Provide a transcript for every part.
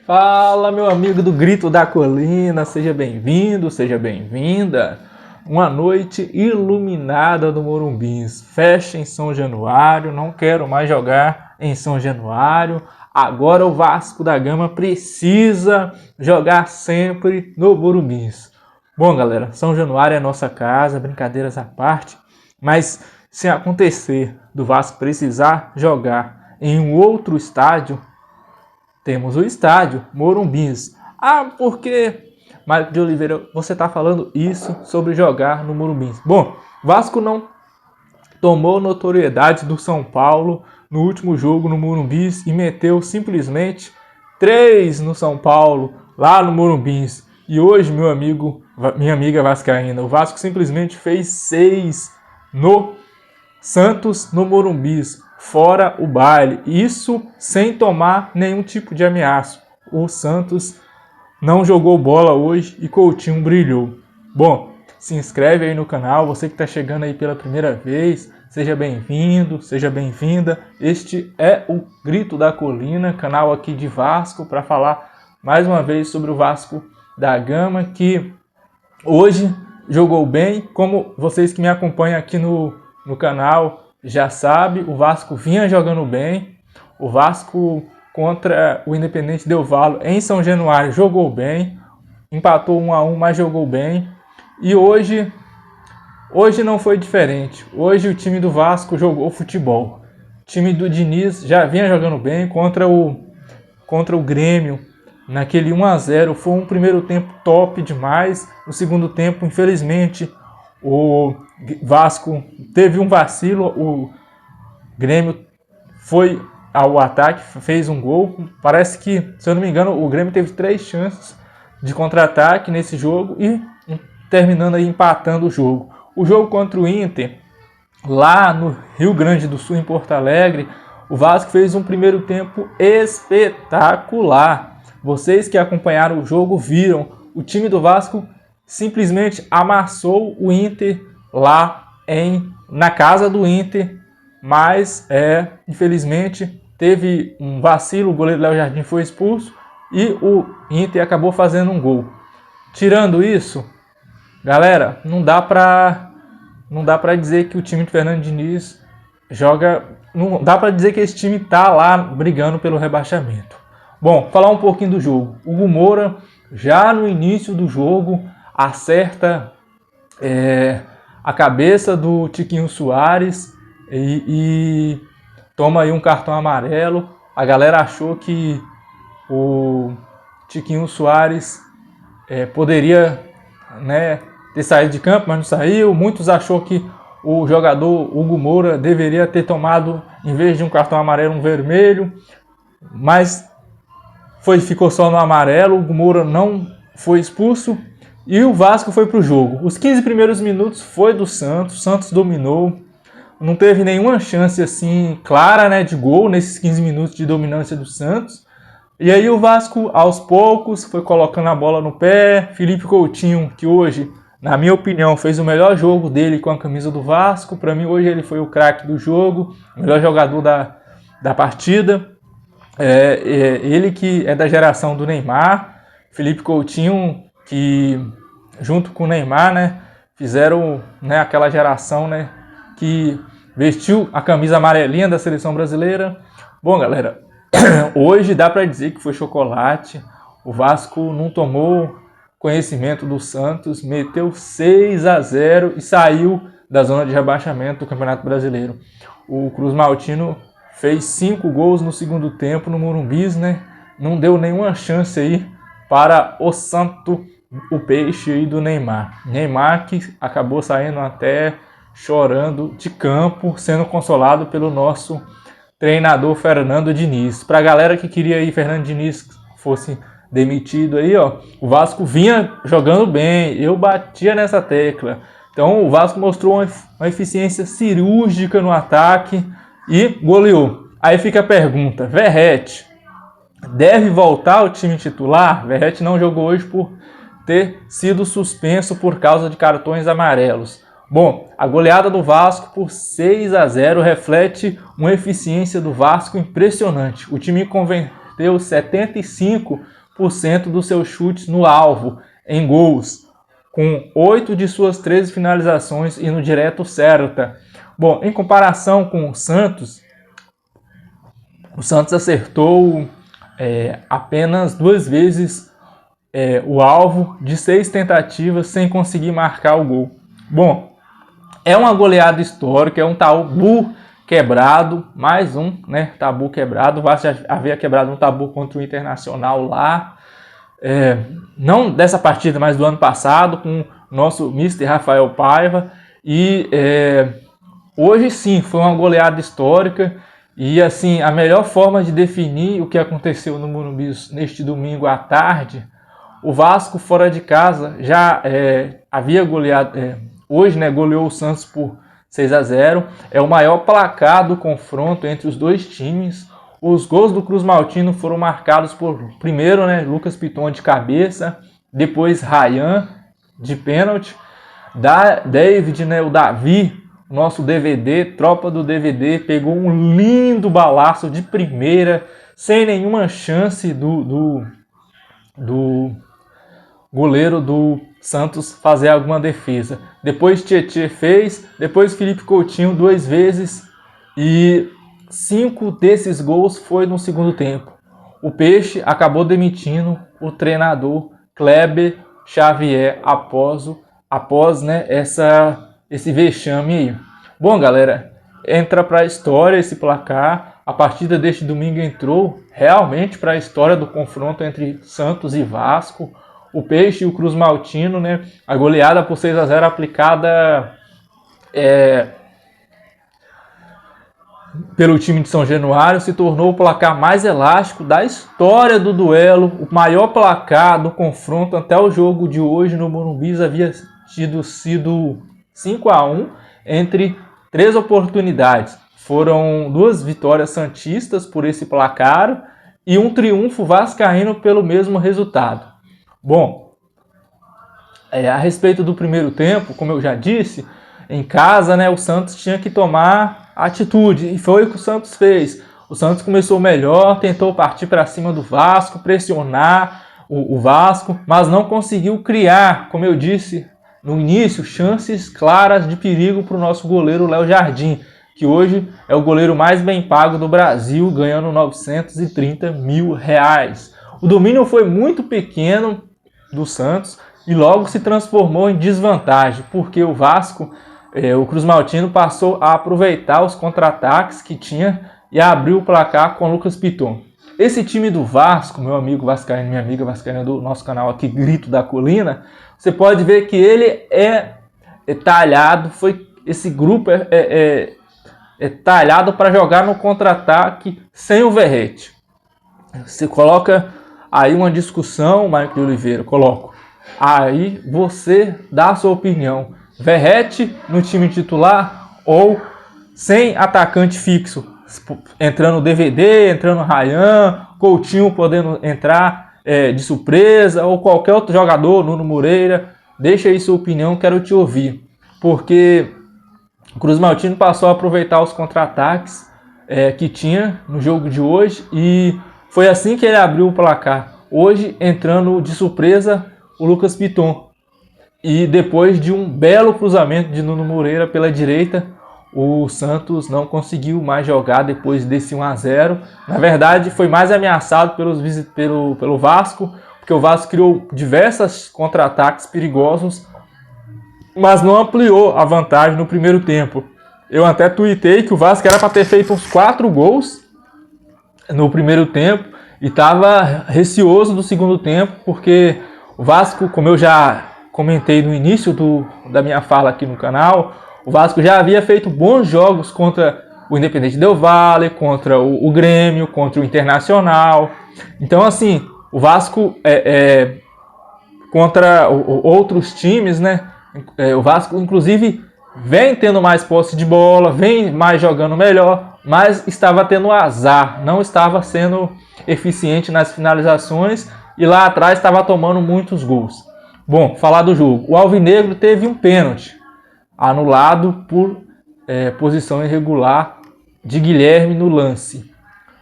Fala, meu amigo do Grito da Colina, seja bem-vindo, seja bem-vinda. Uma noite iluminada do Morumbis. Fecha em São Januário, não quero mais jogar em São Januário. Agora o Vasco da Gama precisa jogar sempre no Morumbis. Bom, galera, São Januário é nossa casa, brincadeiras à parte, mas se acontecer do Vasco precisar jogar em um outro estádio, temos o estádio Morumbis. Ah, por que, Marco de Oliveira, você está falando isso sobre jogar no Morumbis? Bom, Vasco não tomou notoriedade do São Paulo no último jogo no Morumbis e meteu simplesmente 3 no São Paulo, lá no Morumbis. E hoje, meu amigo, minha amiga vascaína, o Vasco simplesmente fez 6 no Santos no Morumbis, fora o baile. Isso sem tomar nenhum tipo de ameaça. O Santos não jogou bola hoje e Coutinho brilhou. Bom, se inscreve aí no canal, você que está chegando aí pela primeira vez, seja bem-vindo, seja bem-vinda. Este é o Grito da Colina, canal aqui de Vasco, para falar mais uma vez sobre o Vasco da Gama, que hoje jogou bem. Como vocês que me acompanham aqui no canal já sabe, o Vasco vinha jogando bem. O Vasco contra o Independente Del Valle em São Januário jogou bem, empatou 1-1, mas jogou bem. E hoje não foi diferente. Hoje o time do Vasco jogou futebol. O time do Diniz já vinha jogando bem contra o Grêmio. Naquele 1-0 foi um primeiro tempo top demais. No segundo tempo, infelizmente, o Vasco teve um vacilo, o Grêmio foi ao ataque, fez um gol. Parece que, se eu não me engano, o Grêmio teve 3 chances de contra-ataque nesse jogo e terminando aí empatando o jogo. O jogo contra o Inter, lá no Rio Grande do Sul, em Porto Alegre, o Vasco fez um primeiro tempo espetacular. Vocês que acompanharam o jogo viram, o time do Vasco simplesmente amassou o Inter lá na casa do Inter, mas infelizmente teve um vacilo, o goleiro Léo Jardim foi expulso e o Inter acabou fazendo um gol. Tirando isso, galera, não dá pra dizer que o time de Fernando Diniz joga, não dá pra dizer que esse time tá lá brigando pelo rebaixamento. Bom, falar um pouquinho do jogo. O Hugo Moura, já no início do jogo, acerta a cabeça do Tiquinho Soares e toma aí um cartão amarelo. A galera achou que o Tiquinho Soares poderia, ter saído de campo, mas não saiu. Muitos achou que o jogador Hugo Moura deveria ter tomado, em vez de um cartão amarelo, um vermelho, mas ficou só no amarelo. O Hugo Moura não foi expulso e o Vasco foi para o jogo. Os 15 primeiros minutos foi do Santos. O Santos dominou, não teve nenhuma chance assim clara, de gol nesses 15 minutos de dominância do Santos. E aí o Vasco, aos poucos, foi colocando a bola no pé. Felipe Coutinho, que hoje, na minha opinião, fez o melhor jogo dele com a camisa do Vasco. Para mim, hoje ele foi o craque do jogo, o melhor jogador da partida. Ele que é da geração do Neymar. Felipe Coutinho, que junto com o Neymar, fizeram aquela geração que vestiu a camisa amarelinha da seleção brasileira. Bom, galera, hoje dá para dizer que foi chocolate. O Vasco não tomou conhecimento do Santos, meteu 6-0 e saiu da zona de rebaixamento do Campeonato Brasileiro. O Cruz Maltino fez 5 gols no segundo tempo no Morumbis, não deu nenhuma chance aí para o Santo, o peixe aí do Neymar. Neymar que acabou saindo até chorando de campo, sendo consolado pelo nosso treinador Fernando Diniz. Para a galera que queria aí Fernando Diniz fosse demitido aí, o Vasco vinha jogando bem, eu batia nessa tecla. Então o Vasco mostrou uma eficiência cirúrgica no ataque e goleou. Aí fica a pergunta, Verratti deve voltar ao time titular? Verratti não jogou hoje por ter sido suspenso por causa de cartões amarelos. Bom, a goleada do Vasco por 6-0 reflete uma eficiência do Vasco impressionante. O time converteu 75% dos seus chutes no alvo, em gols, com 8 de suas 13 finalizações indo direto certa. Bom, em comparação com o Santos acertou apenas 2 vezes o alvo de 6 tentativas sem conseguir marcar o gol. Bom, é uma goleada histórica, é um tabu quebrado, mais um, né, tabu quebrado. O Vasco já havia quebrado um tabu contra o Internacional lá, não dessa partida, mas do ano passado, com o nosso Mr. Rafael Paiva. E hoje sim, foi uma goleada histórica. E assim, a melhor forma de definir o que aconteceu no Morumbi neste domingo à tarde, o Vasco fora de casa já havia goleado, hoje, né, goleou o Santos por 6-0. É o maior placar do confronto entre os dois times. Os gols do Cruz Maltino foram marcados por, primeiro, né, Lucas Piton de cabeça, depois Ryan de pênalti, David, né, o Davi, nosso DVD, tropa do DVD, pegou um lindo balaço de primeira, sem nenhuma chance do goleiro do Santos fazer alguma defesa. Depois Tietê fez, depois Felipe Coutinho 2 vezes, e 5 desses gols foi no segundo tempo. O Peixe acabou demitindo o treinador Kleber Xavier após né, esse vexame aí. Bom, galera, entra para a história esse placar. A partida deste domingo entrou realmente para a história do confronto entre Santos e Vasco. O Peixe e o Cruz Maltino, né? A goleada por 6-0 aplicada pelo time de São Januário se tornou o placar mais elástico da história do duelo. O maior placar do confronto até o jogo de hoje no Morumbi havia sido 5-1 entre 3 oportunidades. Foram 2 vitórias santistas por esse placar e um triunfo vascaíno pelo mesmo resultado. Bom, a respeito do primeiro tempo, como eu já disse, em casa, né, o Santos tinha que tomar atitude, e foi o que o Santos fez. O Santos começou melhor, tentou partir para cima do Vasco, pressionar o Vasco, mas não conseguiu criar, como eu disse no início, chances claras de perigo para o nosso goleiro Léo Jardim, que hoje é o goleiro mais bem pago do Brasil, ganhando R$930 mil. O domínio foi muito pequeno do Santos e logo se transformou em desvantagem, porque o Vasco, o Cruz Maltino, passou a aproveitar os contra-ataques que tinha e abriu o placar com o Lucas Piton. Esse time do Vasco, meu amigo vascaíno, minha amiga vascaína do nosso canal aqui, Grito da Colina, você pode ver que ele é talhado, esse grupo é talhado para jogar no contra-ataque sem o Verrete. Você coloca aí uma discussão, Marco de Oliveira, coloco. Aí você dá a sua opinião. Verrete no time titular ou sem atacante fixo? Entrando DVD, entrando Ryan, Coutinho podendo entrar de surpresa, ou qualquer outro jogador, Nuno Moreira. Deixa aí sua opinião, quero te ouvir. Porque o Cruz Maltino passou a aproveitar os contra-ataques que tinha no jogo de hoje e foi assim que ele abriu o placar. Hoje, entrando de surpresa, o Lucas Piton. E depois de um belo cruzamento de Nuno Moreira pela direita, o Santos não conseguiu mais jogar depois desse 1-0. Na verdade, foi mais ameaçado pelo Vasco, porque o Vasco criou diversos contra-ataques perigosos, mas não ampliou a vantagem no primeiro tempo. Eu até tuitei que o Vasco era para ter feito uns 4 gols no primeiro tempo e estava receoso do segundo tempo, porque o Vasco, como eu já comentei no início da minha fala aqui no canal, o Vasco já havia feito bons jogos contra o Independente Del Valle, contra o Grêmio, contra o Internacional. Então, assim, o Vasco contra outros times, né? O Vasco, inclusive, vem tendo mais posse de bola, vem mais jogando melhor, mas estava tendo azar, não estava sendo eficiente nas finalizações e lá atrás estava tomando muitos gols. Bom, falar do jogo. O Alvinegro teve um pênalti. anulado por posição irregular de Guilherme no lance.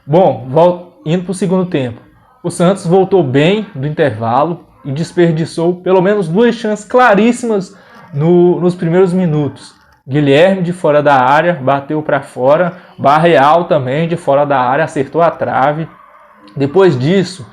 Bom, indo para o segundo tempo. O Santos voltou bem do intervalo e desperdiçou pelo menos 2 chances claríssimas nos primeiros minutos. Guilherme de fora da área, bateu para fora. Barreal também de fora da área, acertou a trave. Depois disso,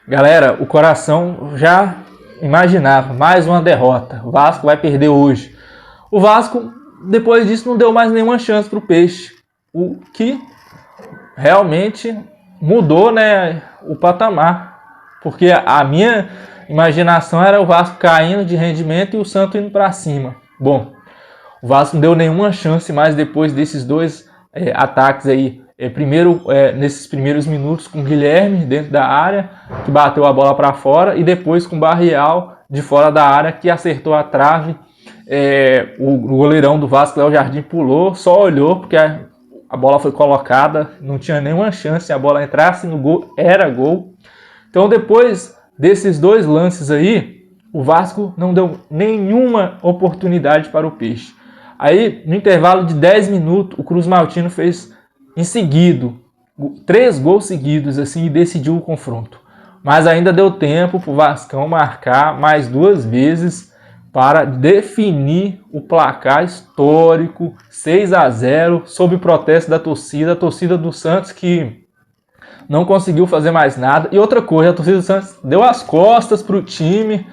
galera, o coração já imaginava mais uma derrota. O Vasco vai perder hoje. O Vasco, depois disso, não deu mais nenhuma chance para o Peixe. O que realmente mudou, né, o patamar. Porque a minha imaginação era o Vasco caindo de rendimento e o Santos indo para cima. Bom, o Vasco não deu nenhuma chance mais depois desses 2 ataques aí. Primeiro, nesses primeiros minutos, com o Guilherme dentro da área, que bateu a bola para fora, e depois com o Barreal de fora da área, que acertou a trave. O goleirão do Vasco, Léo Jardim, pulou, só olhou, porque a bola foi colocada, não tinha nenhuma chance. Se a bola entrasse no gol, era gol. Então, depois desses 2 lances aí, o Vasco não deu nenhuma oportunidade para o Peixe. Aí, no intervalo de 10 minutos, o Cruz Maltino fez em seguida 3 gols seguidos assim, e decidiu o confronto. Mas ainda deu tempo para o Vascão marcar mais 2 vezes para definir o placar histórico 6-0 sob protesto da torcida. A torcida do Santos, que não conseguiu fazer mais nada. E outra coisa, a torcida do Santos deu as costas para o time,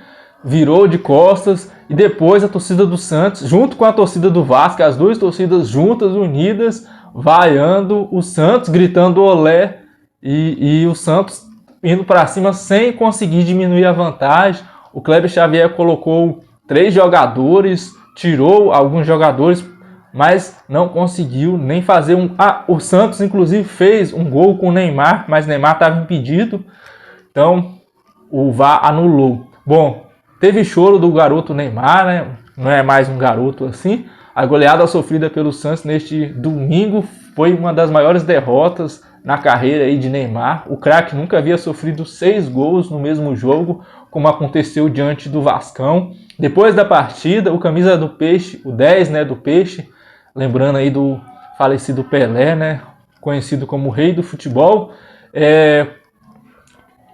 virou de costas, e depois a torcida do Santos, junto com a torcida do Vasco, as 2 torcidas juntas, unidas, vaiando o Santos, gritando olé, e o Santos indo para cima sem conseguir diminuir a vantagem. O Kleber Xavier colocou 3 jogadores, tirou alguns jogadores, mas não conseguiu nem fazer o Santos, inclusive, fez um gol com o Neymar, mas Neymar estava impedido, então o VAR anulou. Bom, teve choro do garoto Neymar, né? Não é mais um garoto assim. A goleada sofrida pelo Santos neste domingo foi uma das maiores derrotas na carreira aí de Neymar. O craque nunca havia sofrido 6 gols no mesmo jogo, como aconteceu diante do Vascão. Depois da partida, o camisa do Peixe, o 10, né, do Peixe, lembrando aí do falecido Pelé, né, conhecido como o rei do futebol,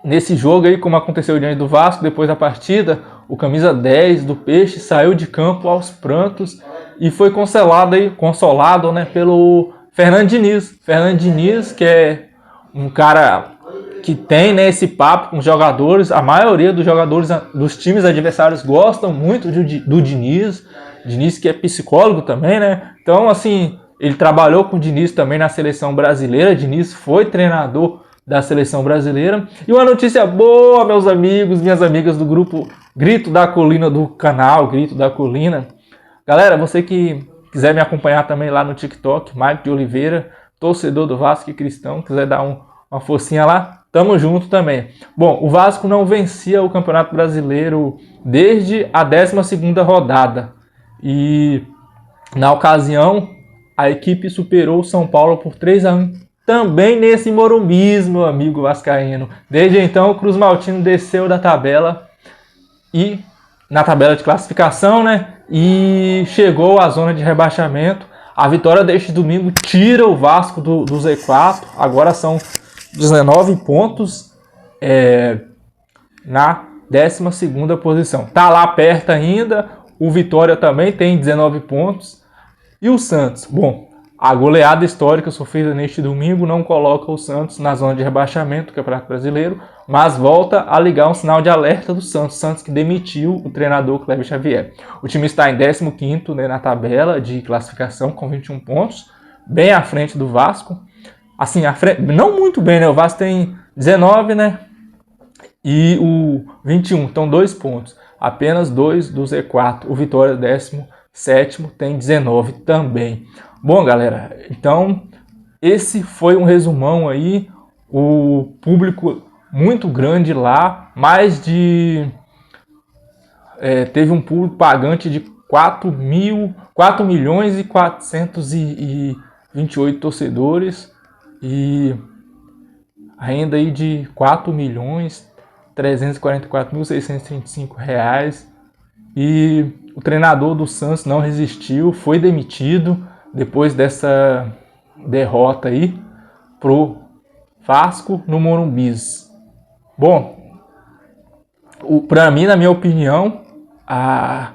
nesse jogo aí, como aconteceu diante do Vasco, depois da partida, o camisa 10 do Peixe saiu de campo aos prantos e foi consolado, né, pelo Fernando Diniz. Fernando Diniz, que é um cara que tem, né, esse papo com os jogadores. A maioria dos jogadores dos times adversários gostam muito do Diniz. Diniz, que é psicólogo também, né? Então, assim, ele trabalhou com o Diniz também na seleção brasileira. Diniz foi treinador da seleção brasileira. E uma notícia boa, meus amigos, minhas amigas do grupo Grito da Colina, do canal Grito da Colina. Galera, você que quiser me acompanhar também lá no TikTok, Mike de Oliveira, torcedor do Vasco e cristão, quiser dar uma forcinha lá, tamo junto também. Bom, o Vasco não vencia o Campeonato Brasileiro desde a 12ª rodada. E na ocasião, a equipe superou o São Paulo por 3-1. Também nesse Morumbi, meu amigo vascaíno. Desde então, o Cruz Maltino desceu da tabela e na tabela de classificação, né? E chegou à zona de rebaixamento. A vitória deste domingo tira o Vasco do Z4. Agora são 19 pontos na 12ª posição. Tá lá perto ainda. O Vitória também tem 19 pontos. E o Santos? Bom, a goleada histórica sofrida neste domingo não coloca o Santos na zona de rebaixamento do Campeonato Brasileiro, mas volta a ligar um sinal de alerta do Santos. Santos que demitiu o treinador Kleber Xavier. O time está em 15º, né, na tabela de classificação com 21 pontos, bem à frente do Vasco. Assim, à frente, não muito bem, né? O Vasco tem 19, né? E o 21, então 2 pontos. Apenas 2 do Z4. O Vitória, 17º, tem 19 também. Bom, galera, então esse foi um resumão aí. O público muito grande lá, teve um público pagante de 4.428 torcedores e a renda aí de R$ 4.344.635. e o treinador do Santos não resistiu, foi demitido depois dessa derrota aí pro Vasco no Morumbi. Bom, para mim, na minha opinião, a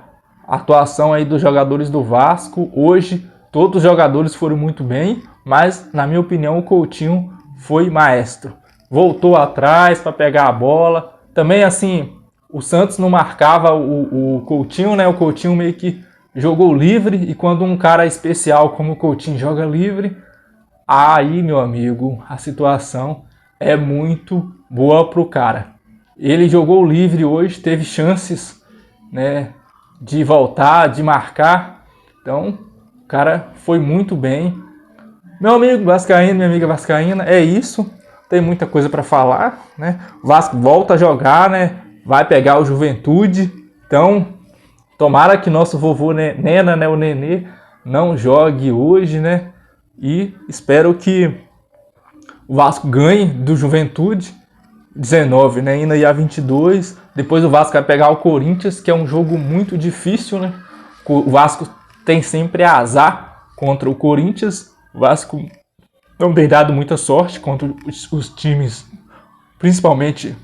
atuação aí dos jogadores do Vasco hoje, todos os jogadores foram muito bem, mas na minha opinião o Coutinho foi maestro. Voltou atrás para pegar a bola. Também assim, o Santos não marcava o Coutinho, né? O Coutinho meio que jogou livre, e quando um cara especial como o Coutinho joga livre, aí, meu amigo, a situação é muito boa pro cara. Ele jogou livre hoje, teve chances, né, de voltar, de marcar. Então, o cara foi muito bem. Meu amigo vascaíno, minha amiga vascaína, é isso. Tem muita coisa para falar, né? O Vasco volta a jogar, né? Vai pegar o Juventude. Então, tomara que nosso vovô Nena, né, o Nenê, não jogue hoje, né? E espero que o Vasco ganhe do Juventude 19, né? Indo aí a 22. Depois o Vasco vai pegar o Corinthians, que é um jogo muito difícil, né? O Vasco tem sempre azar contra o Corinthians. O Vasco não tem dado muita sorte contra os times, principalmente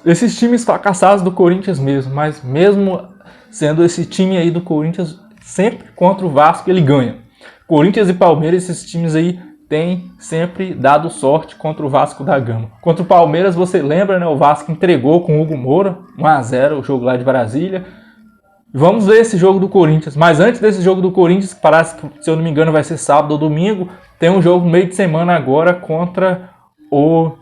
esses times fracassados do Corinthians mesmo. Mas mesmo sendo esse time aí do Corinthians, sempre contra o Vasco ele ganha. Corinthians e Palmeiras, esses times aí tem sempre dado sorte contra o Vasco da Gama. Contra o Palmeiras, você lembra, né? O Vasco entregou com o Hugo Moura, 1-0, o jogo lá de Brasília. Vamos ver esse jogo do Corinthians. Mas antes desse jogo do Corinthians, que parece que, se eu não me engano, vai ser sábado ou domingo, tem um jogo no meio de semana agora contra o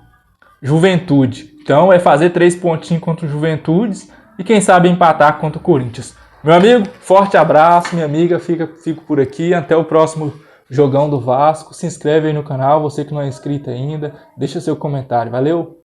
Juventude. Então é fazer 3 pontinhos contra o Juventude e quem sabe empatar contra o Corinthians. Meu amigo, forte abraço, minha amiga, fico por aqui. Até o próximo jogão do Vasco. Se inscreve aí no canal, você que não é inscrito ainda. Deixa seu comentário. Valeu!